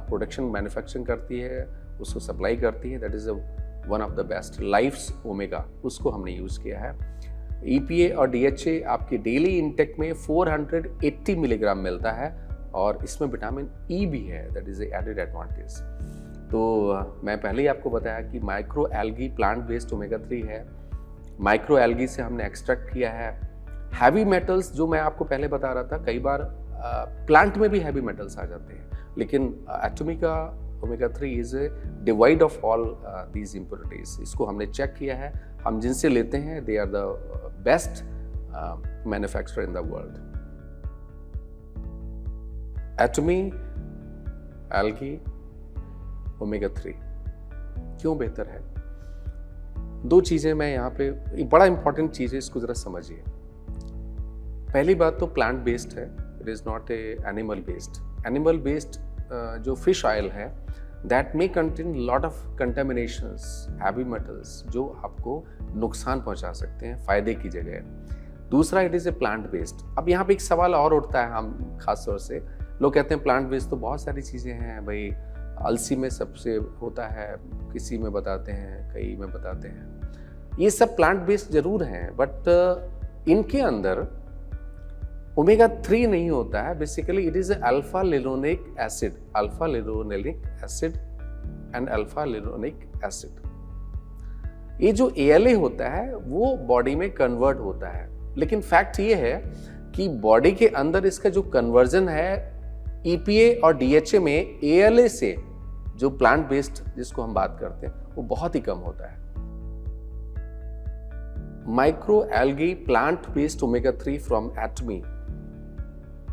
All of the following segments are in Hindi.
प्रोडक्शन मैन्युफैक्चरिंग करती है, उसको सप्लाई करती है, that is one of the best. Life's Omega, उसको हमने यूज़ किया है। EPA और DHA आपके डेली इंटेक में 480 मिलीग्राम मिलता है और इसमें विटामिन E भी है, दैट इज़ एडेड एडवांटेज। तो मैं पहले ही आपको बताया कि micro algae plant based omega 3 है। माइक्रो एल्गी से हमने एक्सट्रैक्ट किया है। हैवी मेटल्स जो मैं आपको पहले बता रहा था, कई बार प्लांट में भी हैवी मेटल्स आ जाते हैं, लेकिन एटॉमिका omega 3 is divide of all these impurities. इसको हमने चेक किया है, हम जिनसे लेते हैं they are the best manufacturer in the world. Atomy algae omega 3 क्यों बेहतर है? दो चीजें मैं यहाँ पे, बड़ा इंपॉर्टेंट चीज है, इसको जरा समझिए। पहली बात तो प्लांट बेस्ड है, it is not a animal based. Animal based जो फिश ऑयल है that may contain lot of contaminations, heavy metals जो आपको नुकसान पहुंचा सकते हैं फायदे की जगह। दूसरा, it is a plant based. अब यहाँ पे एक सवाल और उठता है, हम खास तौर से लोग कहते हैं प्लांट बेस्ड तो बहुत सारी चीजें हैं भाई, अलसी में सबसे होता है, किसी में बताते हैं, कई में बताते हैं। ये सब प्लांट बेस्ड जरूर हैं, बट इनके अंदर ओमेगा 3 नहीं होता है। Basically it is alpha linolenic acid, alpha linolenic acid and alpha linolenic acid. ये जो ALA होता है वो बॉडी में कन्वर्ट होता है, लेकिन फैक्ट ये है कि बॉडी के अंदर इसका जो कन्वर्जन है EPA और DHA में ALA से, जो प्लांट बेस्ड जिसको हम बात करते हैं, वो बहुत ही कम होता है। Micro algae plant based omega 3 from Atomy,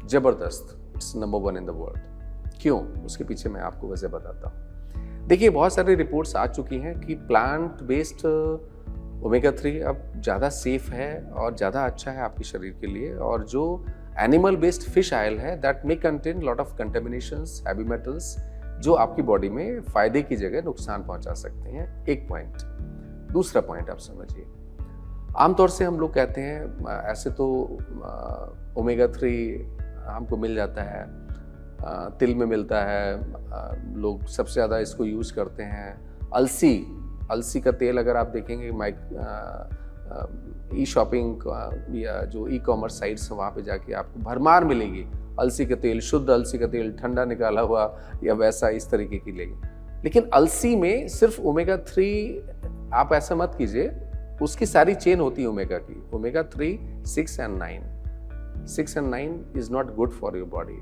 जबरदस्त, it's number 1 in the world. क्यों? उसके पीछे मैं आपको वजह बताता हूँ। देखिए, बहुत सारी रिपोर्ट्स आ चुकी हैं कि प्लांट बेस्ड ओमेगा 3 अब ज़्यादा सेफ है और ज़्यादा अच्छा है आपके शरीर के लिए, और जो एनिमल बेस्ड फिश ऑयल है that may contain lot of contaminations, heavy metals जो आपकी बॉडी में फायदे की जगह नुकसान पहुंचा सकते हैं। एक पॉइंट। दूसरा पॉइंट आप समझिए, आमतौर से हम लोग कहते हैं ऐसे तो ओमेगा 3 हमको मिल जाता है, तिल में मिलता है, लोग सबसे ज़्यादा इसको यूज़ करते हैं। अलसी का तेल अगर आप देखेंगे ई शॉपिंग या जो E-कॉमर्स साइट्स हैं वहाँ पे जाके आपको भरमार मिलेगी अलसी का तेल, शुद्ध अलसी का तेल, ठंडा निकाला हुआ या वैसा इस तरीके की लेंगे। लेकिन अलसी में सिर्फ ओमेगा 3, आप ऐसा मत कीजिए, उसकी सारी चेन होती है ओमेगा की। Omega 3, 6 and 9 is not good for your body.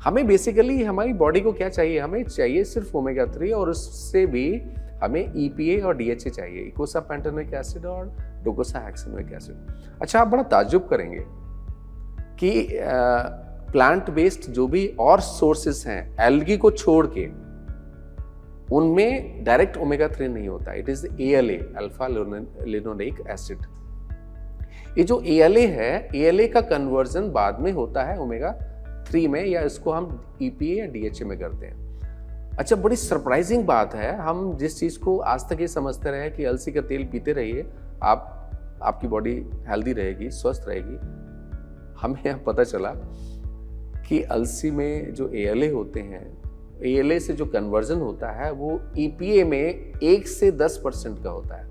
हमें बेसिकली हमारी बॉडी को क्या चाहिए? हमें चाहिए सिर्फ ओमेगा 3, और उससे भी हमें EPA और DHA चाहिए, इकोसा पैंटोनिक एसिड और डोकोसाहेक्सेनोइक एसिड। अच्छा, आप बड़ा ताज्जुब करेंगे कि प्लांट बेस्ड जो भी और सोर्सेस हैं एल्गी को छोड़ के, उनमें डायरेक्ट ओमेगा 3 नहीं होता। It is ALA, alpha linolenic acid. ये जो ALA है, ALA का कन्वर्जन बाद में होता है ओमेगा 3 में, या इसको हम EPA या DHA में करते हैं। अच्छा, बड़ी सरप्राइजिंग बात है, हम जिस चीज़ को आज तक ये समझते रहे कि अलसी का तेल पीते रहिए, आपकी बॉडी हेल्दी रहेगी, स्वस्थ रहेगी, हमें यहाँ पता चला कि अलसी में जो ALA होते हैं, ALA से जो कन्वर्जन होता है वो EPA में 1 से 10% का होता है।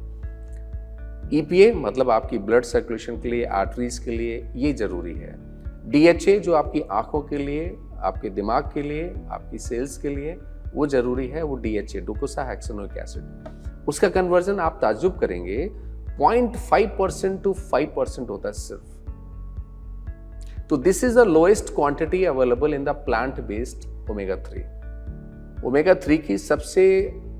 EPA मतलब आपकी ब्लड सर्कुलेशन के लिए, आर्टरीज के लिए ये जरूरी है। DHA जो आपकी आंखों के लिए, आपके दिमाग के लिए, आपकी सेल्स के लिए वो जरूरी है, वो DHA, डोकोसाहेक्सेनोइक एसिड। उसका कन्वर्जन आप ताज्जुब करेंगे 0.5% to 5% होता है सिर्फ। तो this is the lowest quantity available in the plant based omega 3। Omega 3 की सबसे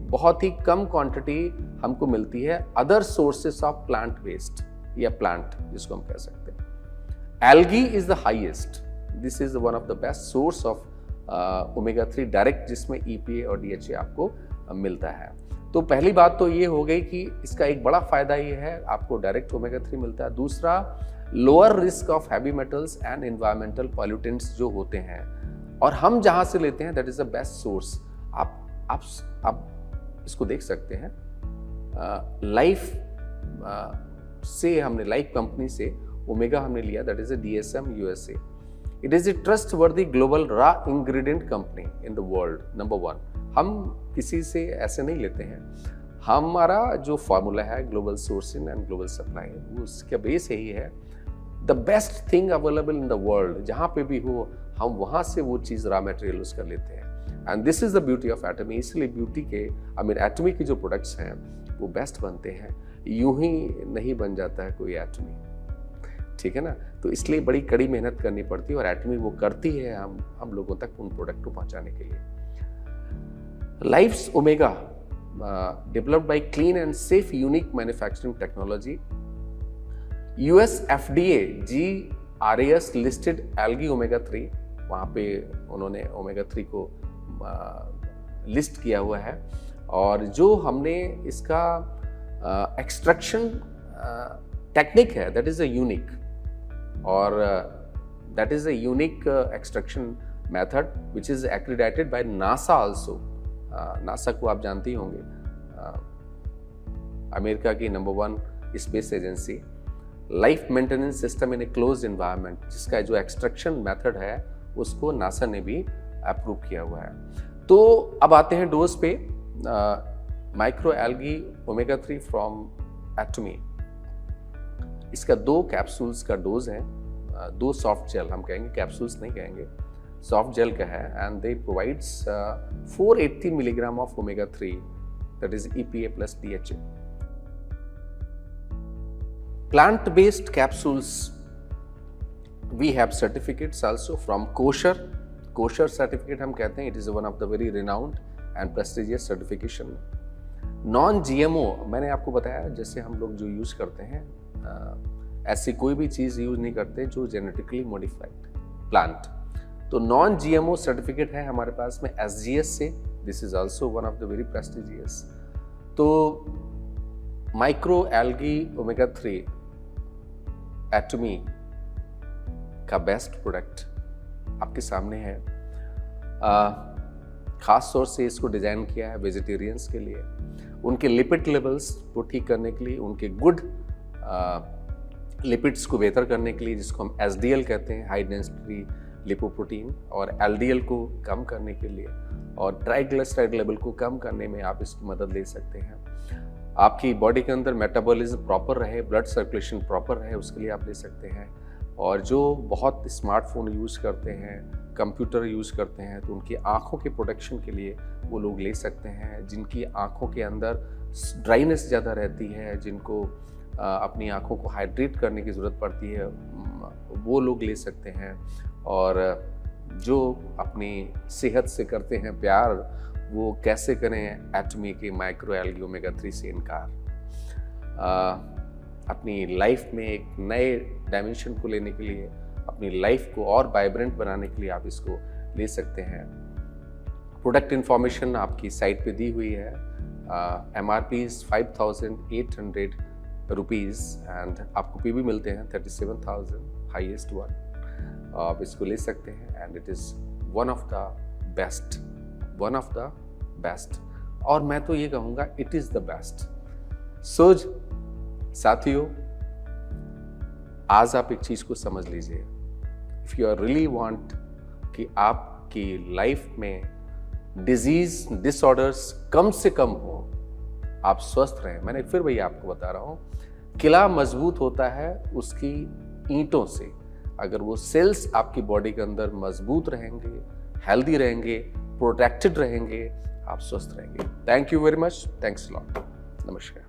बहुत ही कम क्वांटिटी हमको मिलती है other sources of plant based, या प्लांट जिसको हम कह सकते हैं। Algae is the highest, this is one of the best source of omega 3 direct, जिसमें EPA और DHA आपको मिलता है। तो पहली बात तो ये हो गई कि इसका एक बड़ा फायदा ये है, आपको डायरेक्ट ओमेगा 3 मिलता है। दूसरा, lower risk of heavy metals and environmental pollutants जो होते हैं, और हम जहां से लेते हैं that is the best source. आप इसको देख सकते हैं, लाइफ से हमने, लाइफ कंपनी से ओमेगा हमने लिया, that is a DSM USA। It is a trustworthy global raw ingredient company in the world, number 1। हम किसी से ऐसे नहीं लेते हैं, हमारा जो फॉर्मूला है global sourcing and global supply, वो उसका बेस यही है, the best thing available in the world, जहाँ पे भी हो हम वहाँ से वो चीज़ रॉ मटेरियल उसका लेते हैं। And this is the beauty of Atomy. इसलिए ब्यूटी के एटमी के जो प्रोडक्ट्स हैं वो बेस्ट बनते हैं, यूं ही नहीं बन जाता है कोई एटमी, ठीक है ना। तो इसलिए बड़ी कड़ी मेहनत करनी पड़ती है और एटमी वो करती है हम लोगों तक उन प्रोडक्ट को पहुंचाने के लिए। Life's Omega developed by clean and safe unique manufacturing technology, US FDA GRAS listed algae omega 3, वहाँ पे उन्होंने ओमेगा 3 को लिस्ट किया हुआ है। और जो हमने इसका एक्सट्रैक्शन टेक्निक है दैट इज अ यूनिक, और that is a unique extraction method which is accredited by NASA also. NASA को आप जानते ही होंगे, अमेरिका की number 1 space agency. Life maintenance system in a closed environment, जिसका जो एक्सट्रैक्शन मेथड है उसको नासा ने भी अप्रूव किया हुआ है। तो अब आते हैं डोज पे। माइक्रो एल्गी ओमेगा 3 फ्रॉम एटमी, इसका 2 कैप्सूल्स का डोज है, 2 सॉफ्ट जेल हम कहेंगे, कैप्सूल्स नहीं कहेंगे, सॉफ्ट जेल का है। And they provides 480 milligram of omega 3 that is EPA plus DHA। Plant based capsules, we have certificates also from kosher certificate हम कहते हैं, it is one of the very renowned and prestigious certification। Non GMO मैंने आपको बताया, जैसे हम लोग जो यूज करते हैं ऐसी कोई भी चीज़ यूज नहीं करते जो जेनेटिकली मॉडिफाइड प्लांट। तो नॉन GMO सर्टिफिकेट है हमारे पास में SGS से, this is also one of the very prestigious. तो माइक्रो एल्गी ओमेगा 3 एटमी का बेस्ट प्रोडक्ट आपके सामने है। खास तौर से इसको डिज़ाइन किया है वेजिटेरियंस के लिए, उनके लिपिड लेवल्स को ठीक करने के लिए, उनके गुड लिपिड्स को बेहतर करने के लिए, जिसको हम SDL कहते हैं, हाई डेंसिटी लिपोप्रोटीन, और LDL को कम करने के लिए, और ट्राइग्लिसराइड लेवल को कम करने में आप इसकी मदद ले सकते हैं। आपकी बॉडी के अंदर मेटाबॉलिज्म प्रॉपर रहे, ब्लड सर्कुलेशन प्रॉपर रहे, उसके लिए आप ले सकते हैं। और जो बहुत स्मार्टफोन यूज़ करते हैं, कंप्यूटर यूज़ करते हैं, तो उनकी आँखों के प्रोटेक्शन के लिए वो लोग ले सकते हैं। जिनकी आँखों के अंदर ड्राइनेस ज़्यादा रहती है, जिनको अपनी आँखों को हाइड्रेट करने की ज़रूरत पड़ती है, वो लोग ले सकते हैं। और जो अपनी सेहत से करते हैं प्यार, वो कैसे करें एटमी के माइक्रो एल्गी ओमेगा 3 से इनकार। अपनी लाइफ में एक नए डायमेंशन को लेने के लिए, अपनी लाइफ को और वाइब्रेंट बनाने के लिए आप इसको ले सकते हैं। प्रोडक्ट इन्फॉर्मेशन आपकी साइट पे दी हुई है। MRP 5,800 रुपीज़ एंड आपको PB मिलते हैं 37,000, हाईएस्ट वन। आप इसको ले सकते हैं and it is one of the best. और मैं तो ये कहूँगा इट इज़ द बेस्ट। सोज साथियों, आज आप एक चीज को समझ लीजिए, if you are really want कि आपकी लाइफ में डिजीज डिसऑर्डर्स कम से कम हो, आप स्वस्थ रहें। मैंने फिर वही आपको बता रहा हूं, किला मजबूत होता है उसकी ईंटों से। अगर वो सेल्स आपकी बॉडी के अंदर मजबूत रहेंगे, हेल्दी रहेंगे, प्रोटेक्टेड रहेंगे, आप स्वस्थ रहेंगे। Thank you very much, thanks lot, नमस्कार।